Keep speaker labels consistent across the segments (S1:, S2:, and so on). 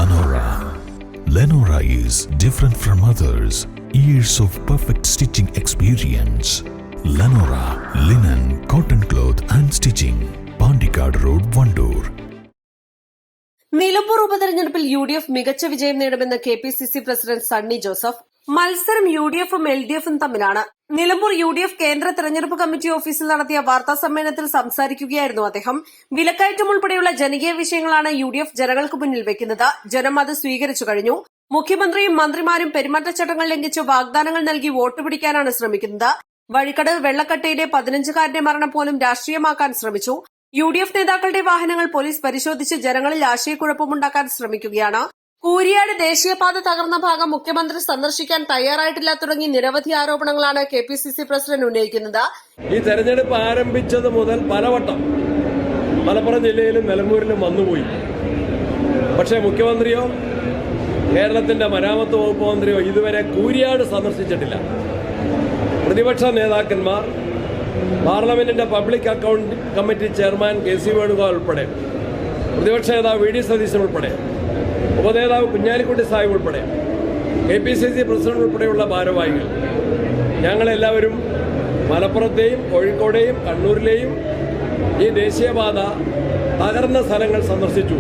S1: Lenora. Lenora is different from others. Years of perfect stitching experience. Lenora linen, cotton cloth and stitching. Pandikad Road, Vandoor.
S2: Nilambur ഉപതെരഞ്ഞെടുപ്പിൽ UDF മികച്ച വിജയം നേടുമെന്ന് KPCC president Sunny Joseph. മത്സരം UDFും LDFും തമ്മിലാണ്. Nilambur UDF കേന്ദ്ര തെരഞ്ഞെടുപ്പ് committee ഓഫീസിൽ നടത്തിയ വാർത്താ സമ്മേളനത്തിൽ സംസാരിക്കുകയായിരുന്നു അദ്ദേഹം. വിലക്കയറ്റം ഉൾപ്പെടെയുള്ള ജനകീയ വിഷയങ്ങളാണ് UDF ജനങ്ങൾക്ക് മുന്നിൽ വെക്കുന്നത്. ജനം അത് സ്വീകരിച്ചു കഴിഞ്ഞു. മുഖ്യമന്ത്രിയും മന്ത്രിമാരും പെരുമാറ്റച്ചട്ടങ്ങൾ ലംഘിച്ച് വാഗ്ദാനങ്ങൾ നൽകി വോട്ട് പിടിക്കാനാണ് ശ്രമിക്കുന്നത്. വഴിക്കടവ് വെള്ളക്കട്ടയിലെ 15-കാരന്റെ മരണം പോലും രാഷ്ട്രീയമാക്കാൻ ശ്രമിച്ചു. UDF നേതാക്കളുടെ വാഹനങ്ങൾ പോലീസ് പരിശോധിച്ച് ജനങ്ങളിൽ ആശയക്കുഴപ്പമുണ്ടാക്കാൻ ശ്രമിക്കുകയാണ്. കൂരിയാട് ദേശീയപാത തകർന്ന ഭാഗം മുഖ്യമന്ത്രി സന്ദർശിക്കാൻ തയ്യാറായിട്ടില്ല തുടങ്ങി നിരവധി ആരോപണങ്ങളാണ് KPCC പ്രസിഡന്റ് ഉന്നയിക്കുന്നത്.
S3: ഈ തെരഞ്ഞെടുപ്പ് ആരംഭിച്ചത് മുതൽ പലവട്ടം മലപ്പുറം ജില്ലയിലും നിലമ്പൂരിലും വന്നുപോയി. പക്ഷേ മുഖ്യമന്ത്രിയോ കേരളത്തിന്റെ മരാമത്ത് വകുപ്പ് മന്ത്രിയോ ഇതുവരെ കൂരിയാട് സന്ദർശിച്ചിട്ടില്ല. പ്രതിപക്ഷ നേതാക്കന്മാർ, പാർലമെന്റിന്റെ public account committee chairman KC Venugopal ഉൾപ്പെടെ, പ്രതിപക്ഷ നേതാവ് VD സതീശൻ ഉൾപ്പെടെ, ഉപനേതാവ് കുഞ്ഞാലിക്കുട്ടി സാഹിബ് ഉൾപ്പെടെ, KPCC പ്രസിഡന്റ് ഉൾപ്പെടെയുള്ള ഭാരവാഹികൾ ഞങ്ങളെല്ലാവരും മലപ്പുറത്തെയും കോഴിക്കോടെയും കണ്ണൂരിലെയും ഈ ദേശീയപാത തകർന്ന സ്ഥലങ്ങൾ സന്ദർശിച്ചു.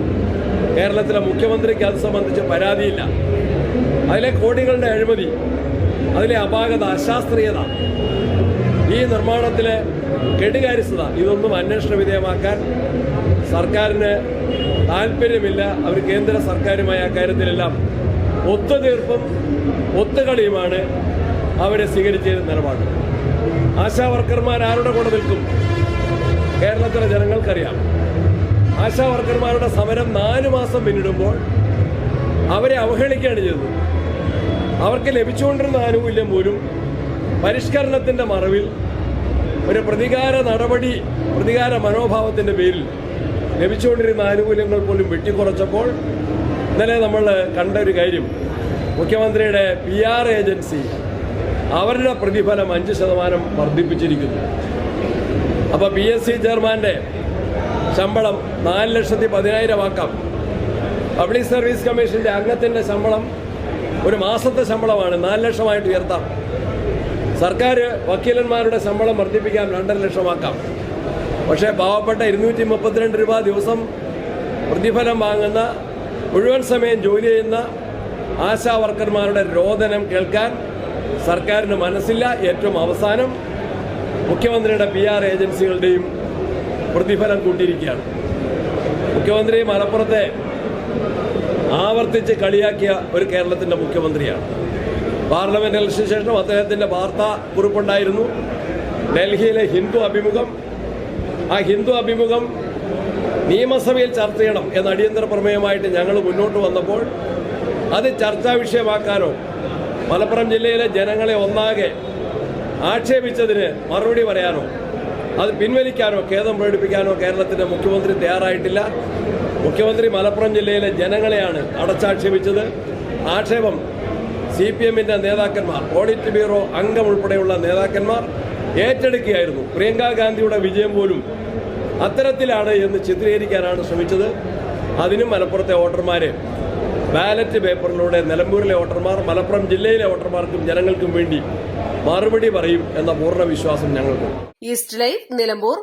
S3: കേരളത്തിലെ മുഖ്യമന്ത്രിക്ക് അത് സംബന്ധിച്ച് പരാതിയില്ല. അതിലെ കോടികളുടെ അഴിമതി, അതിലെ അപാകത, അശാസ്ത്രീയത, ഈ നിർമ്മാണത്തിലെ കെടുകാര്യസ്ഥത, ഇതൊന്നും അന്വേഷണ വിധേയമാക്കാൻ സർക്കാരിന് താല്പര്യമില്ല. അവർ കേന്ദ്ര സർക്കാരുമായി അക്കാര്യത്തിലെല്ലാം ഒത്തുതീർപ്പും ഒത്തുകളിയുമാണ് അവരെ സ്വീകരിച്ചിരുന്ന നിലപാട്. ആശാ വർക്കർമാർ ആരുടെ കൂടെ നിൽക്കും? കേരളത്തിലെ ജനങ്ങൾക്കറിയാം. ആശാ വർക്കർമാരുടെ സമരം 4 മാസം പിന്നിടുമ്പോൾ അവരെ അവഹേളിക്കുകയാണ് ചെയ്തത്. അവർക്ക് ലഭിച്ചുകൊണ്ടിരുന്ന ആനുകൂല്യം പോലും പരിഷ്കരണത്തിന്റെ മറവിൽ ഒരു പ്രതികാര മനോഭാവത്തിന്റെ പേരിൽ ലഭിച്ചുകൊണ്ടിരുന്ന ആനുകൂല്യങ്ങൾ പോലും വെട്ടിക്കുറച്ചപ്പോൾ ഇന്നലെ നമ്മൾ കണ്ട ഒരു കാര്യം, മുഖ്യമന്ത്രിയുടെ PR ഏജൻസി അവരുടെ പ്രതിഫലം 5% വർദ്ധിപ്പിച്ചിരിക്കുന്നു. അപ്പോൾ PSC ചെയർമാന്റെ ശമ്പളം 4,10,000 ആക്കാം. പബ്ലിക് സർവീസ് കമ്മീഷന്റെ അംഗത്തിന്റെ ശമ്പളം ഒരു മാസത്തെ ശമ്പളമാണ് 4 ലക്ഷമായിട്ട് ഉയർത്താം. സർക്കാർ വക്കീലന്മാരുടെ ശമ്പളം വർദ്ധിപ്പിക്കാൻ 2.5 ലക്ഷമാക്കാം. പക്ഷേ പാവപ്പെട്ട 232 രൂപ ദിവസം പ്രതിഫലം വാങ്ങുന്ന, മുഴുവൻ സമയം ജോലി ചെയ്യുന്ന ആശാ വർക്കർമാരുടെ രോദനം കേൾക്കാൻ സർക്കാരിന് മനസ്സില്ല. ഏറ്റവും അവസാനം മുഖ്യമന്ത്രിയുടെ PR ഏജൻസികളുടെയും പ്രതിഫലം കൂട്ടിയിരിക്കുകയാണ്. മുഖ്യമന്ത്രി മലപ്പുറത്തെ ആവർത്തിച്ച് കളിയാക്കിയ ഒരു കേരളത്തിന്റെ മുഖ്യമന്ത്രിയാണ്. പാർലമെന്റ് ഇലക്ഷന് ശേഷം അദ്ദേഹത്തിന്റെ വാർത്താ കുറിപ്പുണ്ടായിരുന്നു, ഡൽഹിയിലെ ഹിന്ദു അഭിമുഖം. ആ ഹിന്ദു അഭിമുഖം നിയമസഭയിൽ ചർച്ച ചെയ്യണം എന്ന അടിയന്തര പ്രമേയമായിട്ട് ഞങ്ങൾ മുന്നോട്ട് വന്നപ്പോൾ അത് ചർച്ചാ വിഷയമാക്കാനോ മലപ്പുറം ജില്ലയിലെ ജനങ്ങളെ ഒന്നാകെ ആക്ഷേപിച്ചതിന് മറുപടി പറയാനോ അത് പിൻവലിക്കാനോ ഖേദം പ്രകടിപ്പിക്കാനോ കേരളത്തിന്റെ മുഖ്യമന്ത്രി തയ്യാറായിട്ടില്ല. മുഖ്യമന്ത്രി മലപ്പുറം ജില്ലയിലെ ജനങ്ങളെയാണ് അടച്ചാക്ഷേപിച്ചത്. ആക്ഷേപം CPMന്റെ നേതാക്കന്മാർ, ഓഡിറ്റ് ബ്യൂറോ അംഗം ഉൾപ്പെടെയുള്ള നേതാക്കന്മാർ ഏറ്റെടുക്കുകയായിരുന്നു. പ്രിയങ്കാ ഗാന്ധിയുടെ വിജയം പോലും അത്തരത്തിലാണ് എന്ന് ചിത്രീകരിക്കാനാണ് ശ്രമിച്ചത്. അതിനും മലപ്പുറത്തെ വോട്ടർമാരെ ബാലറ്റ് പേപ്പറിലൂടെ നിലമ്പൂരിലെ വോട്ടർമാർ മലപ്പുറം ജില്ലയിലെ വോട്ടർമാർക്കും ജനങ്ങൾക്കും വേണ്ടി മറുപടി പറയും എന്ന പൂർണ്ണ വിശ്വാസം ഞങ്ങൾക്കുണ്ട്.
S2: East live, Nilambur.